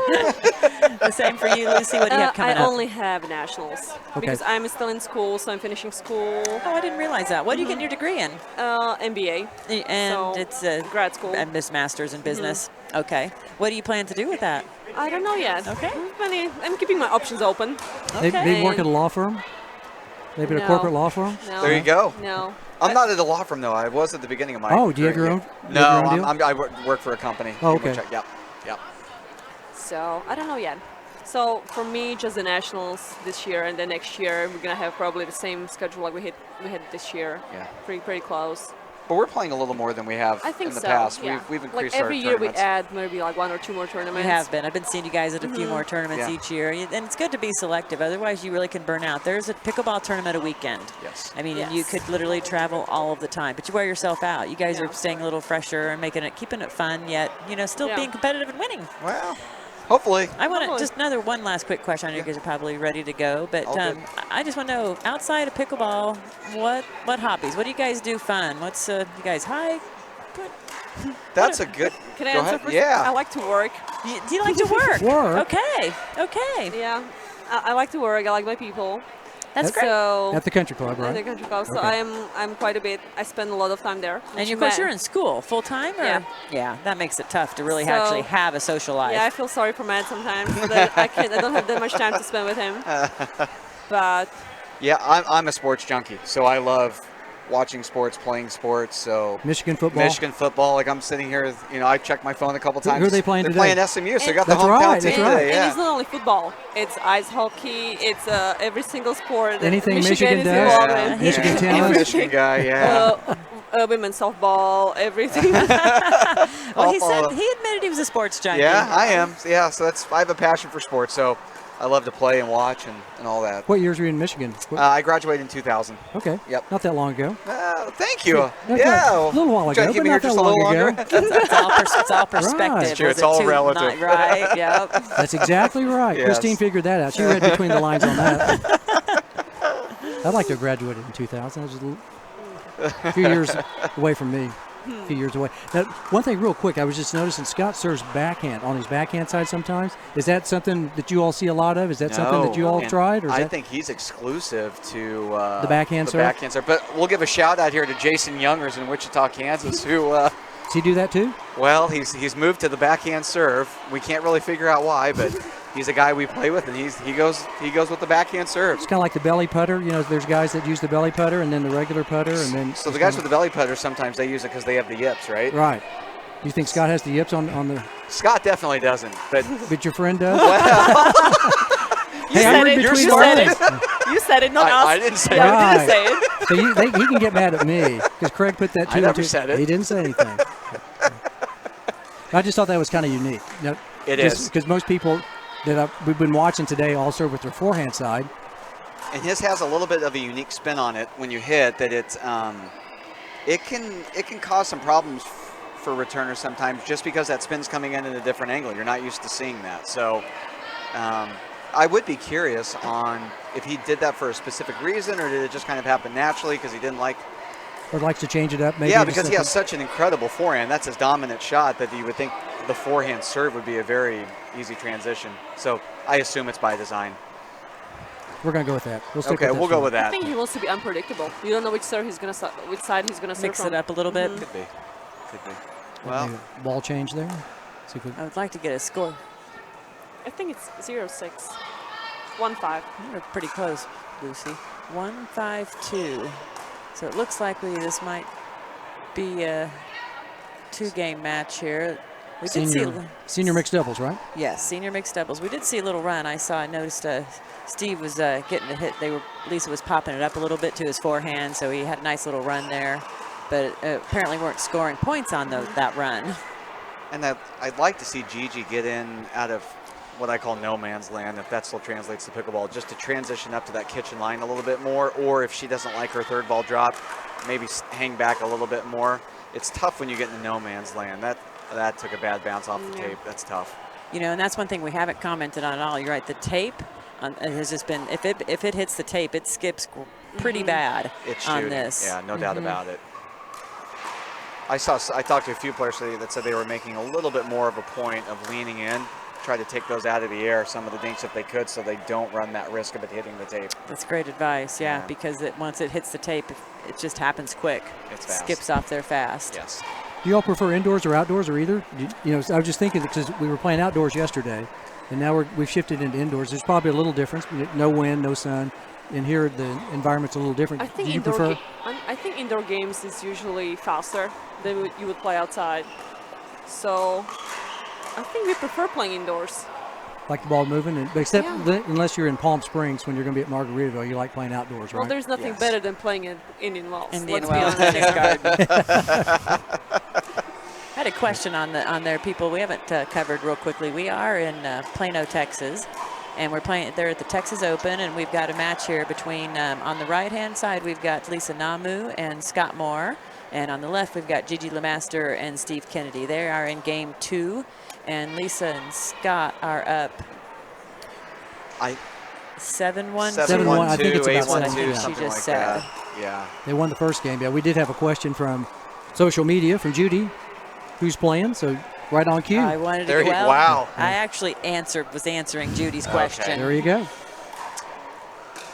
[SPEAKER 4] The same for you, Lucy. What do you have coming
[SPEAKER 3] I
[SPEAKER 4] up?
[SPEAKER 3] only have nationals because I'm still in school, so I'm finishing school.
[SPEAKER 4] Oh, I didn't realize that. What are you getting your degree in?
[SPEAKER 3] MBA.
[SPEAKER 4] And
[SPEAKER 3] So,
[SPEAKER 4] it's a
[SPEAKER 3] grad school.
[SPEAKER 4] and Miss Masters in business. Okay. What do you plan to do with that?
[SPEAKER 3] I don't know yet.
[SPEAKER 4] Okay.
[SPEAKER 3] I'm keeping my options open.
[SPEAKER 1] They work at a law firm? Maybe at a
[SPEAKER 3] No.
[SPEAKER 1] corporate law firm?
[SPEAKER 3] No.
[SPEAKER 2] There you go.
[SPEAKER 3] No.
[SPEAKER 2] I'm not at a law firm, though. I was at the beginning of my
[SPEAKER 1] Oh, do you have
[SPEAKER 2] career.
[SPEAKER 1] your own?
[SPEAKER 2] No,
[SPEAKER 1] you have your own deal?
[SPEAKER 2] I work for a company.
[SPEAKER 1] Oh,
[SPEAKER 2] in which
[SPEAKER 1] okay.
[SPEAKER 2] Yep.
[SPEAKER 3] So I don't know yet. So for me, just the nationals this year, and then next year we're gonna have probably the same schedule like we had this year.
[SPEAKER 2] Yeah.
[SPEAKER 3] Pretty close.
[SPEAKER 2] But we're playing a little more than we have
[SPEAKER 3] I think
[SPEAKER 2] in the
[SPEAKER 3] so.
[SPEAKER 2] past.
[SPEAKER 3] Yeah.
[SPEAKER 2] We've increased
[SPEAKER 3] like every
[SPEAKER 2] our
[SPEAKER 3] year we
[SPEAKER 2] tournaments.
[SPEAKER 3] add maybe like 1 or 2 more
[SPEAKER 4] You
[SPEAKER 3] tournaments.
[SPEAKER 4] have been. I've been seeing you guys at a few more tournaments
[SPEAKER 2] Yeah.
[SPEAKER 4] each year. And it's good to be selective. Otherwise, you really can burn out. There's a pickleball tournament a weekend.
[SPEAKER 2] Yes.
[SPEAKER 4] I mean,
[SPEAKER 3] Yes.
[SPEAKER 4] you could literally travel all of the time, but you wear yourself out. You guys
[SPEAKER 3] Yeah.
[SPEAKER 4] are staying a little fresher and keeping it fun, yet, still
[SPEAKER 3] Yeah.
[SPEAKER 4] being competitive and winning.
[SPEAKER 2] Well, hopefully.
[SPEAKER 4] I want to
[SPEAKER 3] Hopefully.
[SPEAKER 4] just one last quick question. I know you guys are probably ready to go, but
[SPEAKER 2] All good.
[SPEAKER 4] I just want to know, outside of pickleball, what hobbies? What do you guys do fun? What's you guys hike?
[SPEAKER 2] That's a good.
[SPEAKER 3] Can I
[SPEAKER 2] go
[SPEAKER 3] answer
[SPEAKER 2] ahead.
[SPEAKER 3] first?
[SPEAKER 2] Yeah.
[SPEAKER 3] I like to work.
[SPEAKER 4] Do you like to work?
[SPEAKER 1] Work?
[SPEAKER 4] Okay.
[SPEAKER 3] Yeah. I like to work. I like my people.
[SPEAKER 4] That's great.
[SPEAKER 3] So
[SPEAKER 1] At the country club,
[SPEAKER 3] at the
[SPEAKER 1] right?
[SPEAKER 3] country club. So
[SPEAKER 1] Okay.
[SPEAKER 3] I'm quite a bit. I spend a lot of time there.
[SPEAKER 4] And
[SPEAKER 3] which
[SPEAKER 4] of course,
[SPEAKER 3] ma-
[SPEAKER 4] you're in school full time, or
[SPEAKER 3] Yeah.
[SPEAKER 4] that makes it tough to really
[SPEAKER 3] So-
[SPEAKER 4] actually have a social life.
[SPEAKER 3] Yeah, I feel sorry for Matt sometimes that I don't have that much time to spend with him. But
[SPEAKER 2] Yeah, I'm a sports junkie, so I love watching sports, playing sports. So
[SPEAKER 1] Michigan football.
[SPEAKER 2] Michigan football. Like I'm sitting here, I checked my phone a couple times.
[SPEAKER 1] Who are they playing
[SPEAKER 2] They're
[SPEAKER 1] today?
[SPEAKER 2] playing SMU, so they got the
[SPEAKER 1] That's
[SPEAKER 2] hometown
[SPEAKER 1] right,
[SPEAKER 2] team
[SPEAKER 1] that's right.
[SPEAKER 2] today.
[SPEAKER 3] and
[SPEAKER 2] Yeah.
[SPEAKER 3] it's not only football. It's ice hockey. It's every single sport. that
[SPEAKER 1] Anything Michigan
[SPEAKER 3] is
[SPEAKER 1] does?
[SPEAKER 3] involved
[SPEAKER 2] Yeah,
[SPEAKER 3] in.
[SPEAKER 1] Michigan
[SPEAKER 2] yeah.
[SPEAKER 1] tennis?
[SPEAKER 2] I'm a Michigan guy, yeah.
[SPEAKER 3] Women's softball, everything.
[SPEAKER 4] Well, he
[SPEAKER 2] I'll-
[SPEAKER 4] said he admitted he was a sports junkie.
[SPEAKER 2] Yeah, I am. Yeah, so I have a passion for sports, so I love to play and watch and all that.
[SPEAKER 1] What years were you in Michigan?
[SPEAKER 2] I graduated in 2000.
[SPEAKER 1] Okay.
[SPEAKER 2] Yep.
[SPEAKER 1] Not that long ago.
[SPEAKER 2] Thank you.
[SPEAKER 1] Not
[SPEAKER 2] Yeah.
[SPEAKER 1] that- a little while
[SPEAKER 2] Trying
[SPEAKER 1] ago,
[SPEAKER 2] to keep
[SPEAKER 1] but
[SPEAKER 2] me here
[SPEAKER 1] not that
[SPEAKER 2] just a
[SPEAKER 1] long
[SPEAKER 2] little
[SPEAKER 1] ago.
[SPEAKER 2] longer.
[SPEAKER 4] It's all perspective.
[SPEAKER 1] It's
[SPEAKER 2] true,
[SPEAKER 4] Was
[SPEAKER 2] it's
[SPEAKER 4] it
[SPEAKER 2] all
[SPEAKER 4] too
[SPEAKER 2] relative.
[SPEAKER 4] not right? Yep.
[SPEAKER 1] That's exactly right.
[SPEAKER 2] Yes.
[SPEAKER 1] Christine figured that out. She read between the lines on that. I'd like to have graduated in 2000. That was a few years away from me. A few years away. Now, one thing real quick, I was just noticing Scott serves backhand on his backhand side sometimes. Is that something that you all see a lot of? Is that something that you all
[SPEAKER 2] and
[SPEAKER 1] tried? Or is
[SPEAKER 2] I
[SPEAKER 1] that
[SPEAKER 2] think he's exclusive to
[SPEAKER 1] the backhand serve?
[SPEAKER 2] backhand serve. But we'll give a shout out here to Jason Youngers in Wichita, Kansas, who,
[SPEAKER 1] does he do that too?
[SPEAKER 2] well, he's moved to the backhand serve. We can't really figure out why, but he's a guy we play with, and he goes with the backhand serve.
[SPEAKER 1] It's kind of like the belly putter. There's guys that use the belly putter and then the regular putter, and then
[SPEAKER 2] So the guys with the belly putter, sometimes they use it because they have the yips, right?
[SPEAKER 1] right. You think Scott has the yips on the?
[SPEAKER 2] Scott definitely doesn't, but
[SPEAKER 1] But your friend does.
[SPEAKER 3] You
[SPEAKER 1] Hey, I
[SPEAKER 3] said
[SPEAKER 1] read
[SPEAKER 3] it.
[SPEAKER 1] between
[SPEAKER 3] You
[SPEAKER 1] the
[SPEAKER 3] said
[SPEAKER 1] lines.
[SPEAKER 3] it. You said it, not us.
[SPEAKER 2] I didn't say
[SPEAKER 3] Yeah,
[SPEAKER 2] it.
[SPEAKER 3] we didn't say it.
[SPEAKER 1] So he can get mad at me because Craig put that two.
[SPEAKER 2] I never
[SPEAKER 1] and two.
[SPEAKER 2] said it.
[SPEAKER 1] He didn't say anything. I just thought that was kind of unique. Now,
[SPEAKER 2] It is.
[SPEAKER 1] because most people that we've been watching today all serve with their forehand side.
[SPEAKER 2] And his has a little bit of a unique spin on it when you hit that it can cause some problems for returners sometimes just because that spin's coming in at a different angle. You're not used to seeing that. So I would be curious on if he did that for a specific reason or did it just kind of happen naturally because he didn't like.
[SPEAKER 1] Or likes to change it up. Maybe
[SPEAKER 2] Yeah,
[SPEAKER 1] just
[SPEAKER 2] because he has
[SPEAKER 1] something-
[SPEAKER 2] such an incredible forehand. That's his dominant shot that you would think the forehand serve would be a very easy transition. So I assume it's by design.
[SPEAKER 1] We're gonna go with that. We'll stick
[SPEAKER 2] Okay,
[SPEAKER 1] with
[SPEAKER 2] we'll go with
[SPEAKER 3] I
[SPEAKER 2] that.
[SPEAKER 3] think he wants to be unpredictable. You don't know which side he's gonna serve
[SPEAKER 4] Mix
[SPEAKER 3] from.
[SPEAKER 4] it up a little bit.
[SPEAKER 2] Could be. Could be.
[SPEAKER 1] Well,
[SPEAKER 2] Well,
[SPEAKER 1] ball change there. See if we,
[SPEAKER 4] I would like to get a score.
[SPEAKER 3] I think it's 0-6, 1-5.
[SPEAKER 4] We're pretty close, Lucy. 1-5-2. So it looks like this might be a two-game match here. We did see
[SPEAKER 1] senior mixed doubles, right?
[SPEAKER 4] yes, senior mixed doubles. We did see a little run. I noticed Steve was getting a hit. Lisa was popping it up a little bit to his forehand, so he had a nice little run there. But apparently weren't scoring points on that run.
[SPEAKER 2] and I'd like to see Gigi get in out of what I call no man's land, if that still translates to pickleball, just to transition up to that kitchen line a little bit more, or if she doesn't like her third ball drop, maybe hang back a little bit more. It's tough when you get into no man's land. That took a bad bounce off the tape. That's tough.
[SPEAKER 4] And that's one thing we haven't commented on at all. You're right. The tape has just been, if it hits the tape, it skips pretty bad
[SPEAKER 2] It's
[SPEAKER 4] on
[SPEAKER 2] shooting.
[SPEAKER 4] this.
[SPEAKER 2] Yeah, no doubt about it. I talked to a few players today that said they were making a little bit more of a point of leaning in, try to take those out of the air, some of the dinks if they could, so they don't run that risk of it hitting the tape.
[SPEAKER 4] That's great advice, yeah,
[SPEAKER 2] Yeah.
[SPEAKER 4] because once it hits the tape, it just happens quick.
[SPEAKER 2] It's fast.
[SPEAKER 4] Skips off there fast.
[SPEAKER 2] Yes.
[SPEAKER 1] Do you all prefer indoors or outdoors or either? You know, I was just thinking because we were playing outdoors yesterday, and now we've shifted into indoors. There's probably a little difference. No wind, no sun. And here the environment's a little different.
[SPEAKER 3] I think
[SPEAKER 1] Do you prefer?
[SPEAKER 3] I think indoor games is usually faster than you would play outside. So I think we prefer playing indoors.
[SPEAKER 1] Like the ball moving, except
[SPEAKER 3] Yeah.
[SPEAKER 1] unless you're in Palm Springs when you're going to be at Margaritaville, you like playing outdoors, right?
[SPEAKER 3] Well, there's nothing
[SPEAKER 2] Yes.
[SPEAKER 3] better than playing in Indian Wells.
[SPEAKER 4] Indian
[SPEAKER 3] Let's
[SPEAKER 4] Wells,
[SPEAKER 3] be honest.
[SPEAKER 4] Garden. I had a question on there, people. We haven't covered real quickly. We are in Plano, Texas, and we're playing. They're at the Texas Open, and we've got a match here between. On the right-hand side, we've got Lisa Namu and Scott Moore, and on the left, we've got Gigi LeMaster and Steve Kennedy. They are in game 2, and Lisa and Scott are up. 7-1.
[SPEAKER 1] 7-1, I think it's about
[SPEAKER 2] 8-1,
[SPEAKER 1] 7-2, yeah.
[SPEAKER 2] something
[SPEAKER 4] She just
[SPEAKER 2] like
[SPEAKER 4] said.
[SPEAKER 2] that. Yeah.
[SPEAKER 1] They won the first game. Yeah, we did have a question from social media from Judy, who's playing. So right on cue.
[SPEAKER 4] I wanted
[SPEAKER 2] There
[SPEAKER 4] to.
[SPEAKER 2] you-
[SPEAKER 4] Well,
[SPEAKER 2] wow.
[SPEAKER 4] I actually was answering Judy's question.
[SPEAKER 1] There you go.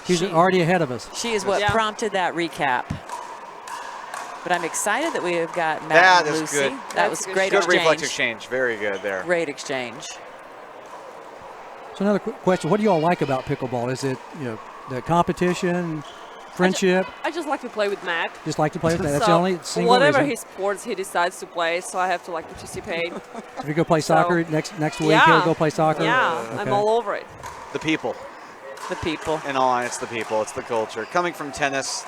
[SPEAKER 1] She's
[SPEAKER 4] She-
[SPEAKER 1] already ahead of us.
[SPEAKER 4] She is what
[SPEAKER 3] Yeah.
[SPEAKER 4] prompted that recap. But I'm excited that we have got Matt
[SPEAKER 2] That
[SPEAKER 4] and
[SPEAKER 2] is
[SPEAKER 4] Lucy.
[SPEAKER 2] good.
[SPEAKER 4] That
[SPEAKER 3] That's
[SPEAKER 4] was
[SPEAKER 3] a good
[SPEAKER 4] great
[SPEAKER 2] Good
[SPEAKER 4] exchange.
[SPEAKER 2] reflex exchange. Very good there.
[SPEAKER 4] Great exchange.
[SPEAKER 1] So another quick question: what do you all like about pickleball? Is it the competition, friendship?
[SPEAKER 3] I just like to play with Matt.
[SPEAKER 1] Just like to play with that. That's
[SPEAKER 3] So
[SPEAKER 1] the only single
[SPEAKER 3] whatever
[SPEAKER 1] reason.
[SPEAKER 3] his sports he decides to play, so I have to participate.
[SPEAKER 1] If you go play soccer next week,
[SPEAKER 3] Yeah.
[SPEAKER 1] he'll go play soccer.
[SPEAKER 3] Yeah,
[SPEAKER 1] Okay.
[SPEAKER 3] I'm all over it.
[SPEAKER 2] The people.
[SPEAKER 4] The people.
[SPEAKER 2] In all honesty, it's the people. It's the culture. Coming from tennis,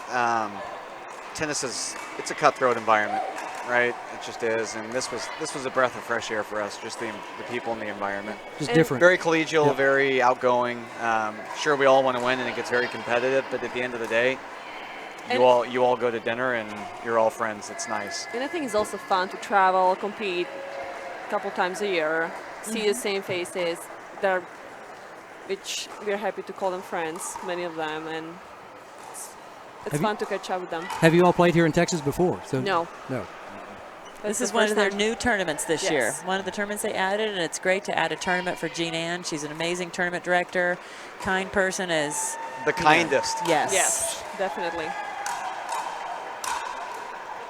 [SPEAKER 2] tennis it's a cutthroat environment, right? It just is. And this was a breath of fresh air for us. Just the people and the environment.
[SPEAKER 1] Just
[SPEAKER 3] And
[SPEAKER 1] different.
[SPEAKER 2] Very collegial,
[SPEAKER 1] Yep.
[SPEAKER 2] very outgoing. Sure, we all want to win, and it gets very competitive. But at the end of the day,
[SPEAKER 3] And-
[SPEAKER 2] you all go to dinner, and you're all friends. It's nice.
[SPEAKER 3] And I think it's also fun to travel, compete a couple times a year, see the same faces, which we're happy to call them friends, many of them, and it's
[SPEAKER 1] Have
[SPEAKER 3] fun to catch up with them.
[SPEAKER 1] Have you all played here in Texas before? So
[SPEAKER 3] No.
[SPEAKER 1] No.
[SPEAKER 4] This
[SPEAKER 3] That's
[SPEAKER 4] is
[SPEAKER 3] the
[SPEAKER 4] one of
[SPEAKER 3] first
[SPEAKER 4] their
[SPEAKER 3] time.
[SPEAKER 4] new tournaments this year.
[SPEAKER 3] Yes.
[SPEAKER 4] One of the tournaments they added, and it's great to add a tournament for Jean Ann. She's an amazing tournament director, kind person as
[SPEAKER 2] The kindest.
[SPEAKER 4] yes.
[SPEAKER 3] Yes, definitely.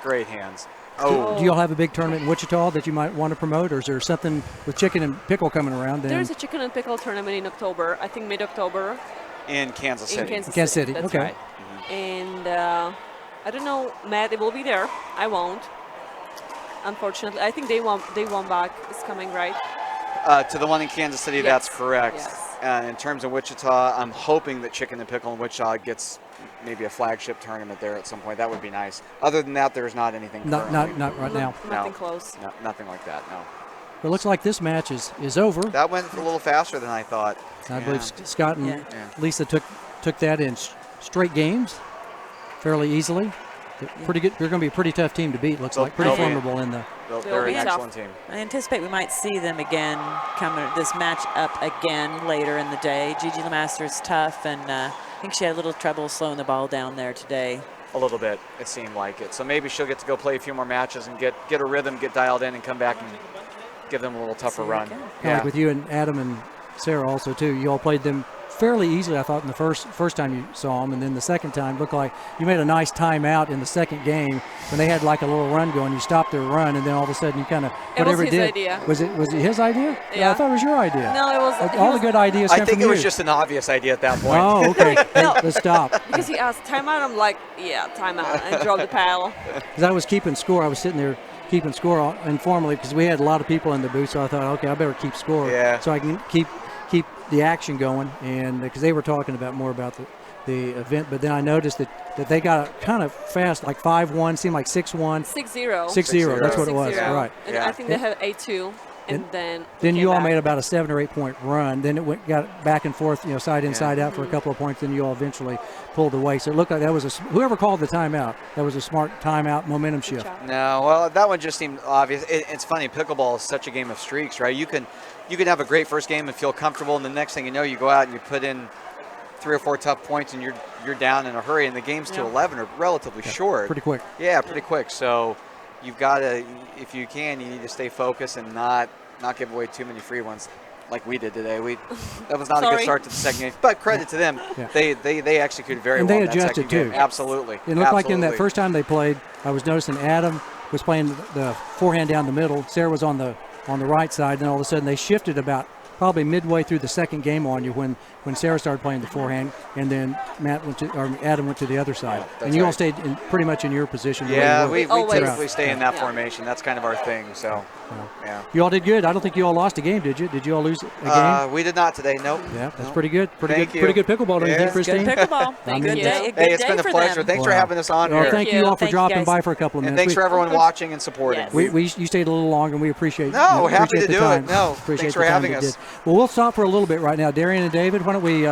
[SPEAKER 2] Great hands. Oh,
[SPEAKER 1] Do you all have a big tournament in Wichita that you might want to promote, or is there something with chicken and pickle coming around? Then
[SPEAKER 3] There's a chicken and pickle tournament in October, I think mid-October
[SPEAKER 2] in Kansas
[SPEAKER 3] in
[SPEAKER 2] City.
[SPEAKER 3] Kansas
[SPEAKER 1] City,
[SPEAKER 3] That's
[SPEAKER 1] okay.
[SPEAKER 3] right. And I don't know, Matt, it will be there. I won't. Unfortunately, I think they won back. It's coming, right?
[SPEAKER 2] To the one in Kansas City,
[SPEAKER 3] Yes.
[SPEAKER 2] that's correct.
[SPEAKER 3] Yes.
[SPEAKER 2] In terms of Wichita, I'm hoping that Chicken and Pickle in Wichita gets maybe a flagship tournament there at some point. That would be nice. Other than that, there's not anything
[SPEAKER 1] not
[SPEAKER 2] currently.
[SPEAKER 1] right now.
[SPEAKER 3] Nothing
[SPEAKER 2] No.
[SPEAKER 3] close.
[SPEAKER 2] No, nothing like that, no.
[SPEAKER 1] But it looks like this match is over.
[SPEAKER 2] That went a little faster than I thought.
[SPEAKER 1] I
[SPEAKER 2] Yeah.
[SPEAKER 1] believe Scott and
[SPEAKER 4] Yeah.
[SPEAKER 2] Yeah.
[SPEAKER 1] Lisa took that in straight games fairly easily. They're pretty good. They're going to be a pretty tough team to beat. Looks
[SPEAKER 2] They'll-
[SPEAKER 1] like pretty
[SPEAKER 2] they'll be-
[SPEAKER 1] formidable in the.
[SPEAKER 2] They're an
[SPEAKER 3] be tough.
[SPEAKER 2] excellent team.
[SPEAKER 4] I anticipate we might see them again coming this match up again later in the day. Gigi LeMaster is tough, and I think she had a little trouble slowing the ball down there today.
[SPEAKER 2] A little bit, it seemed like it. So maybe she'll get to go play a few more matches and get a rhythm, get dialed in, and come back and give them a little tougher
[SPEAKER 4] See
[SPEAKER 2] run.
[SPEAKER 4] again.
[SPEAKER 1] Kind of like with you and Adam and Sarah also too. You all played them fairly easily, I thought, in the first time you saw them, and then the second time looked like you made a nice timeout in the second game when they had like a little run going. You stopped their run, and then all of a sudden you kind of
[SPEAKER 3] It was
[SPEAKER 1] whatever
[SPEAKER 3] his
[SPEAKER 1] did.
[SPEAKER 3] idea.
[SPEAKER 1] Was it his idea?
[SPEAKER 3] Yeah.
[SPEAKER 1] I thought it was your idea.
[SPEAKER 3] No, it was.
[SPEAKER 1] Like,
[SPEAKER 3] he
[SPEAKER 1] all
[SPEAKER 3] was-
[SPEAKER 1] the good ideas
[SPEAKER 2] I
[SPEAKER 1] come
[SPEAKER 2] think
[SPEAKER 1] from
[SPEAKER 2] it was
[SPEAKER 1] you.
[SPEAKER 2] just an obvious idea at that point.
[SPEAKER 1] Oh, okay. Hey,
[SPEAKER 3] No.
[SPEAKER 1] let's stop.
[SPEAKER 3] Because he asked timeout, I'm like, yeah, timeout, and drop the paddle.
[SPEAKER 1] Because I was keeping score. I was sitting there keeping score informally because we had a lot of people in the booth. So I thought, okay, I better keep score
[SPEAKER 2] Yeah.
[SPEAKER 1] so I can keep the action going. And because they were talking about more about the event, but then I noticed that they got kind of fast, like 5-1, seemed like 6-1,
[SPEAKER 3] 6-0.
[SPEAKER 1] 6-0. That's what it was,
[SPEAKER 3] 6-0.
[SPEAKER 1] right?
[SPEAKER 3] And
[SPEAKER 2] Yeah.
[SPEAKER 3] I think they have 8-2, and then.
[SPEAKER 1] Then
[SPEAKER 3] came
[SPEAKER 1] you all
[SPEAKER 3] back.
[SPEAKER 1] made about a 7 or 8 point run. Then it got back and forth, side in, side out for a couple of points. Then you all eventually pulled away. So it looked like that was whoever called the timeout. That was a smart timeout momentum shift.
[SPEAKER 3] job.
[SPEAKER 2] No, well, that one just seemed obvious. It's funny. Pickleball is such a game of streaks, right? You can have a great first game and feel comfortable, and the next thing you know, you go out and you put in 3 or 4 tough points and you're down in a hurry, and the games to
[SPEAKER 3] Yeah.
[SPEAKER 2] 11 are relatively short.
[SPEAKER 1] Pretty quick.
[SPEAKER 2] Yeah, pretty quick. So you've got to, if you can, you need to stay focused and not give away too many free ones like we did today. That was not a good
[SPEAKER 3] Sorry.
[SPEAKER 2] start to the second game, but credit to them.
[SPEAKER 1] Yeah.
[SPEAKER 2] They executed very
[SPEAKER 1] And
[SPEAKER 2] well
[SPEAKER 1] they
[SPEAKER 2] in that
[SPEAKER 1] adjusted,
[SPEAKER 2] second game.
[SPEAKER 1] too.
[SPEAKER 2] Absolutely.
[SPEAKER 1] It looked like in that
[SPEAKER 2] Absolutely.
[SPEAKER 1] first time they played, I was noticing Adam was playing the forehand down the middle. Sarah was on the right side, and all of a sudden they shifted about probably midway through the second game on you when Sarah started playing the forehand, and then Adam went to the other side.
[SPEAKER 2] that's
[SPEAKER 1] and you all
[SPEAKER 2] right.
[SPEAKER 1] stayed pretty much in your position. the way
[SPEAKER 2] Yeah,
[SPEAKER 1] you were.
[SPEAKER 2] we
[SPEAKER 3] Always.
[SPEAKER 2] typically stay in that
[SPEAKER 3] Yeah.
[SPEAKER 2] formation. That's kind of our thing. So, yeah.
[SPEAKER 1] You all did good. I don't think you all lost a game, did you? Did you all lose a game?
[SPEAKER 2] We did not today. Nope.
[SPEAKER 1] Yeah, that's
[SPEAKER 2] Nope.
[SPEAKER 1] pretty good.
[SPEAKER 2] Thank
[SPEAKER 1] Pretty good pickleball, don't you
[SPEAKER 2] Yeah,
[SPEAKER 1] think,
[SPEAKER 2] it's
[SPEAKER 1] Christine?
[SPEAKER 4] Good pickleball.
[SPEAKER 1] I mean,
[SPEAKER 4] Good
[SPEAKER 3] yeah.
[SPEAKER 4] day, a good
[SPEAKER 2] Hey, it's
[SPEAKER 4] day
[SPEAKER 2] been a
[SPEAKER 4] for
[SPEAKER 2] pleasure.
[SPEAKER 4] them.
[SPEAKER 2] Thanks for
[SPEAKER 1] Wow.
[SPEAKER 2] having us on
[SPEAKER 1] Well,
[SPEAKER 2] here.
[SPEAKER 1] thank you all for
[SPEAKER 4] Thank you,
[SPEAKER 1] dropping
[SPEAKER 4] guys.
[SPEAKER 1] by for a couple of
[SPEAKER 2] And
[SPEAKER 1] minutes.
[SPEAKER 2] thanks for everyone watching and supporting.
[SPEAKER 3] Yes.
[SPEAKER 1] You stayed a little longer, and we appreciate.
[SPEAKER 2] No,
[SPEAKER 1] we
[SPEAKER 2] happy
[SPEAKER 1] appreciate
[SPEAKER 2] to
[SPEAKER 1] the
[SPEAKER 2] do
[SPEAKER 1] time.
[SPEAKER 2] it. No,
[SPEAKER 1] Appreciate
[SPEAKER 2] thanks
[SPEAKER 1] the
[SPEAKER 2] for
[SPEAKER 1] time
[SPEAKER 2] having
[SPEAKER 1] you
[SPEAKER 2] us.
[SPEAKER 1] did. Well, we'll stop for a little bit right now. Darian and David, why don't we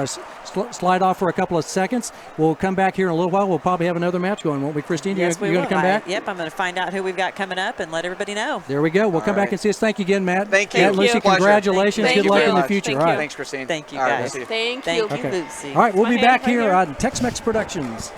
[SPEAKER 1] slide off for a couple of seconds? We'll come back here in a little while. We'll probably have another match going, won't we, Christine?
[SPEAKER 4] Yes, we
[SPEAKER 1] you
[SPEAKER 4] will.
[SPEAKER 1] going to come back?
[SPEAKER 4] Yep, I'm going to find out who we've got coming up and let everybody know.
[SPEAKER 1] There we go. We'll come back
[SPEAKER 2] right.
[SPEAKER 1] and see us. Thank you again, Matt.
[SPEAKER 2] Thank you.
[SPEAKER 1] Matt, Lucy,
[SPEAKER 3] Thank you.
[SPEAKER 1] congratulations.
[SPEAKER 3] Thank
[SPEAKER 1] Good
[SPEAKER 3] you
[SPEAKER 1] luck
[SPEAKER 3] very
[SPEAKER 1] in the
[SPEAKER 3] much.
[SPEAKER 1] future.
[SPEAKER 3] Thank
[SPEAKER 1] All
[SPEAKER 3] you.
[SPEAKER 1] right.
[SPEAKER 2] Thanks, Christine.
[SPEAKER 4] Thank you,
[SPEAKER 2] All right,
[SPEAKER 4] guys.
[SPEAKER 2] we'll see you.
[SPEAKER 3] Thank
[SPEAKER 4] Thank
[SPEAKER 3] you.
[SPEAKER 4] you, Lucy.
[SPEAKER 1] All right, we'll
[SPEAKER 3] My
[SPEAKER 1] be
[SPEAKER 3] hand
[SPEAKER 1] back
[SPEAKER 3] right
[SPEAKER 1] here
[SPEAKER 3] here.
[SPEAKER 1] on Tex-Mex Productions.